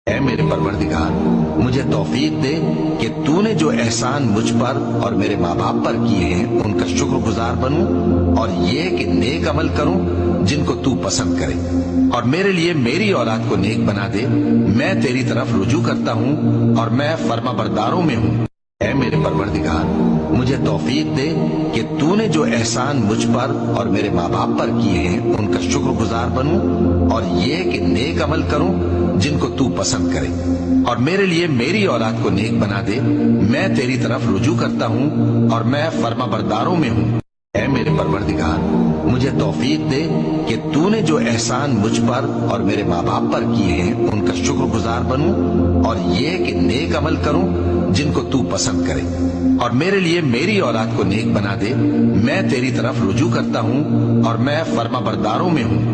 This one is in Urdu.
اے میرے پروردگار، مجھے توفیق دے کہ تو نے جو احسان مجھ پر اور میرے ماں باپ پر کیے ہیں ان کا شکر گزار بنوں، اور یہ کہ نیک عمل کروں جن کو تو پسند کرے، اور میرے لیے میری اولاد کو نیک بنا دے۔ میں تیری طرف رجوع کرتا ہوں اور میں فرما برداروں میں ہوں۔ اے میرے پروردگار، مجھے توفیق دے کہ تو نے جو احسان مجھ پر اور میرے ماں باپ پر کیے ہیں ان کا شکر گزار بنوں، اور یہ کہ نیک عمل کروں جن کو تو پسند کرے، اور میرے لیے میری اولاد کو نیک بنا دے۔ میں تیری طرف رجوع کرتا ہوں اور میں فرما برداروں میں ہوں۔ اے میرے پروردگار، مجھے توفیق دے کہ تو نے جو احسان مجھ پر اور میرے ماں باپ پر کیے ہیں ان کا شکر گزار بنوں، اور یہ کہ نیک عمل کروں جن کو تو پسند کرے، اور میرے لیے میری اولاد کو نیک بنا دے۔ میں تیری طرف رجوع کرتا ہوں اور میں فرما برداروں میں ہوں۔